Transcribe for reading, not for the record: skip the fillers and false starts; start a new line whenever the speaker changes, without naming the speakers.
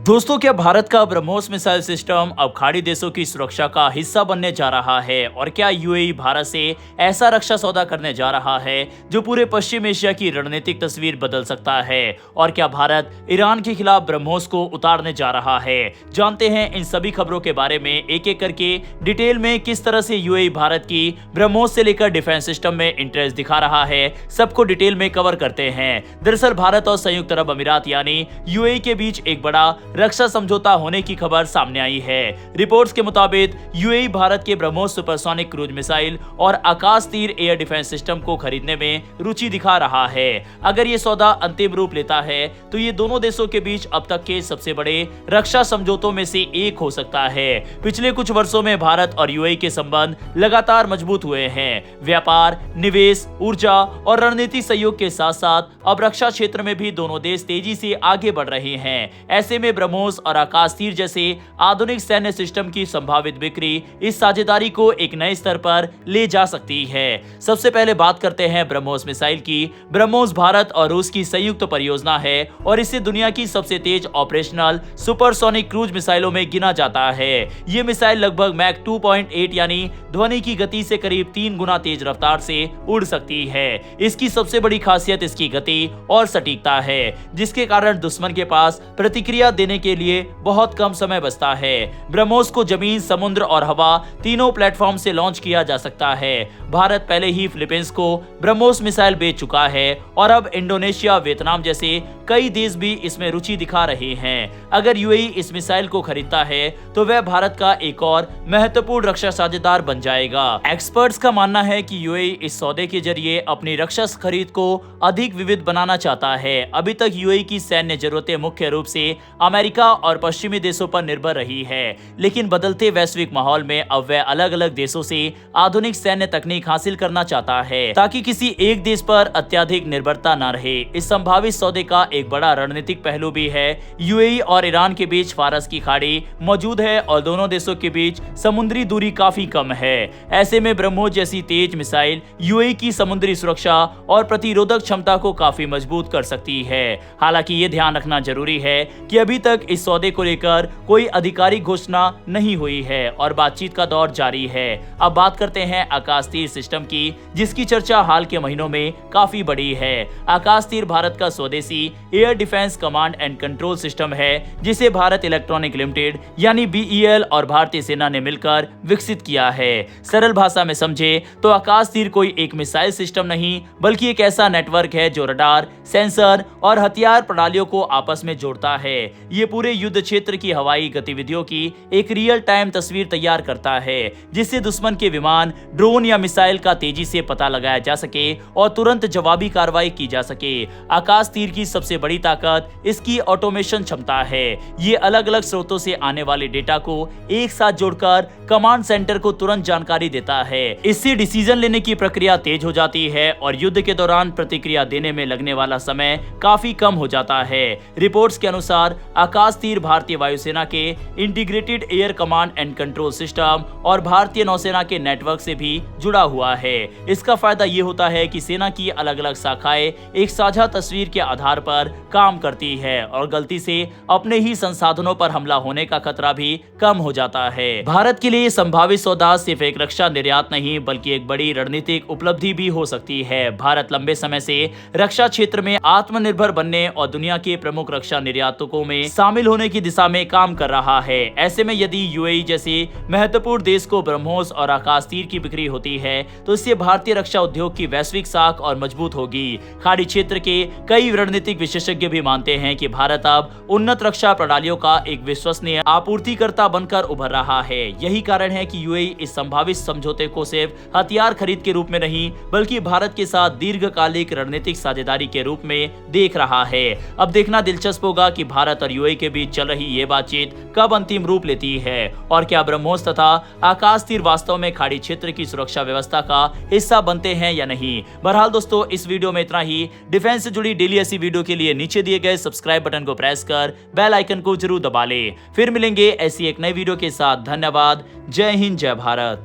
दोस्तों, क्या भारत का ब्रह्मोस मिसाइल सिस्टम अब खाड़ी देशों की सुरक्षा का हिस्सा बनने जा रहा है? और क्या यूएई भारत से ऐसा रक्षा सौदा करने जा रहा है जो पूरे पश्चिम एशिया की रणनीतिक तस्वीर बदल सकता है? और क्या भारत ईरान के खिलाफ ब्रह्मोस को उतारने जा रहा है? जानते हैं इन सभी खबरों के बारे में एक एक करके डिटेल में। किस तरह से यूएई भारत की ब्रह्मोस से लेकर डिफेंस सिस्टम में इंटरेस्ट दिखा रहा है, सबको डिटेल में कवर करते हैं। दरअसल भारत और संयुक्त अरब अमीरात यानी यूएई के बीच एक बड़ा रक्षा समझौता होने की खबर सामने आई है। रिपोर्ट्स के मुताबिक यूएई भारत के ब्रह्मोस सुपरसोनिक क्रूज मिसाइल और आकाश तीर एयर डिफेंस सिस्टम को खरीदने में रुचि दिखा रहा है। अगर ये सौदा अंतिम रूप लेता है तो ये दोनों देशों के बीच अब तक के सबसे बड़े रक्षा समझौतों में से एक हो सकता है। पिछले कुछ वर्षों में भारत और यूएई के संबंध लगातार मजबूत हुए हैं। व्यापार, निवेश, ऊर्जा और रणनीतिक सहयोग के साथ साथ अब रक्षा क्षेत्र में भी दोनों देश तेजी से आगे बढ़ रहे हैं। ऐसे में ब्रह्मोस और आकाश तीर जैसे आधुनिक सैन्य सिस्टम की संभावित बिक्री इस साझेदारी को एक नए स्तर पर ले जा सकती है। सबसे पहले बात करते हैं ब्रह्मोस मिसाइल की। ब्रह्मोस भारत और रूस की संयुक्त परियोजना है और इसे दुनिया की सबसे तेज ऑपरेशनल सुपरसोनिक क्रूज मिसाइलों में गिना जाता है। ये मिसाइल लगभग मैक 2.8 यानी ध्वनि की गति से करीब 3 गुना तेज रफ्तार से उड़ सकती है। इसकी सबसे बड़ी खासियत इसकी गति और सटीकता है, जिसके कारण दुश्मन के पास प्रतिक्रिया देने के लिए बहुत कम समय बचता है। ब्रह्मोस को जमीन, समुद्र और हवा तीनों प्लेटफॉर्म से लॉन्च किया जा सकता है। भारत पहले ही फिलीपींस को ब्रह्मोस मिसाइल बेच चुका है और अब इंडोनेशिया, वियतनाम जैसे कई देश भी इसमें रुचि दिखा रहे हैं। अगर यूएई इस मिसाइल को खरीदता है तो वह भारत का एक और महत्वपूर्ण रक्षा साझेदार बन जाएगा। एक्सपर्ट्स का मानना है कि यूएई इस सौदे के जरिए अपनी रक्षा खरीद को अधिक विविध बनाना चाहता है। अभी तक यूएई की सैन्य जरूरतें मुख्य रूप से अमेरिका और पश्चिमी देशों पर निर्भर रही है, लेकिन बदलते वैश्विक माहौल में अब वह अलग अलग देशों से आधुनिक सैन्य तकनीक हासिल करना चाहता है ताकि किसी एक देश पर अत्यधिक निर्भरता न रहे। इस संभावित सौदे का एक बड़ा रणनीतिक पहलू भी है। यूएई और ईरान के बीच फारस की खाड़ी मौजूद है और दोनों देशों के बीच समुद्री दूरी काफी कम है। ऐसे में ब्रह्मोस जैसी तेज मिसाइल यूएई की समुद्री सुरक्षा और प्रतिरोधक क्षमता को काफी मजबूत कर सकती है। हालांकि ये ध्यान रखना जरूरी है कि अभी तक इस सौदे को लेकर कोई आधिकारिक घोषणा नहीं हुई है और बातचीत का दौर जारी है। अब बात करते हैं आकाश तीर सिस्टम की, जिसकी चर्चा हाल के महीनों में काफी बड़ी है। आकाश तीर भारत का स्वदेशी air defence command and control system है, जिसे भारत इलेक्ट्रॉनिक लिमिटेड यानी बीईएल और भारतीय सेना ने मिलकर विकसित किया है। सरल भाषा में समझे तो आकाश तीर कोई एक मिसाइल सिस्टम नहीं, बल्कि एक ऐसा नेटवर्क है जो रडार, सेंसर और हथियार प्रणालियों को आपस में जोड़ता है। ये पूरे युद्ध क्षेत्र की हवाई गतिविधियों की एक रियल टाइम तस्वीर तैयार करता है, जिससे दुश्मन के विमान, ड्रोन या मिसाइल का तेजी से पता लगाया जा सके और तुरंत जवाबी कार्रवाई की जा सके। आकाश तीर की सबसे बड़ी ताकत इसकी ऑटोमेशन क्षमता है। ये अलग अलग स्रोतों से आने वाले डेटा को एक साथ जोड़कर कमांड सेंटर को तुरंत जानकारी देता है। इससे डिसीजन लेने की प्रक्रिया तेज हो जाती है और युद्ध के दौरान प्रतिक्रिया देने में लगने वाला समय काफी कम हो जाता है। रिपोर्ट्स के अनुसार आकाश तीर भारतीय वायुसेना के integrated air command and control system और भारतीय नौसेना के नेटवर्क से भी जुड़ा हुआ है। इसका फायदा ये होता है कि सेना की अलग अलग शाखाएं एक साझा तस्वीर के आधार पर काम करती है और गलती से अपने ही संसाधनों पर हमला होने का खतरा भी कम हो जाता है। भारत के लिए संभावित सौदा सिर्फ एक रक्षा निर्यात नहीं, बल्कि एक बड़ी रणनीतिक उपलब्धि भी हो सकती है। भारत लंबे समय से रक्षा क्षेत्र में आत्मनिर्भर बनने और दुनिया के प्रमुख रक्षा निर्यातकों में शामिल होने की दिशा में काम कर रहा है। ऐसे में यदि यूएई जैसे महत्वपूर्ण देश को ब्रह्मोस और आकाश तीर की बिक्री होती है तो इससे भारतीय रक्षा उद्योग की वैश्विक साख और मजबूत होगी। खाड़ी क्षेत्र के कई रणनीतिक विशेषज्ञ भी मानते हैं कि भारत अब उन्नत रक्षा प्रणालियों का एक विश्वसनीय आपूर्तिकर्ता बनकर उभर रहा है। यही कारण है कि यूएई इस संभावित समझौते को सिर्फ हथियार खरीद के रूप में नहीं, बल्कि भारत के साथ दीर्घकालिक रणनीतिक साझेदारी के रूप में देख रहा है। अब देखना दिलचस्प होगा कि भारत और यूएई के बीच चल रही ये बातचीत कब अंतिम रूप लेती है और क्या ब्रह्मोस तथा आकाश तीर वास्तव में खाड़ी क्षेत्र की सुरक्षा व्यवस्था का हिस्सा बनते हैं या नहीं। बहरहाल दोस्तों, इस वीडियो में इतना ही। डिफेंस से जुड़ी डेली ऐसी वीडियो के लिए नीचे दिए गए सब्सक्राइब बटन को प्रेस कर बेल आइकन को जरूर दबा ले। फिर मिलेंगे ऐसी एक नई वीडियो के साथ। धन्यवाद। जय हिंद, जय भारत।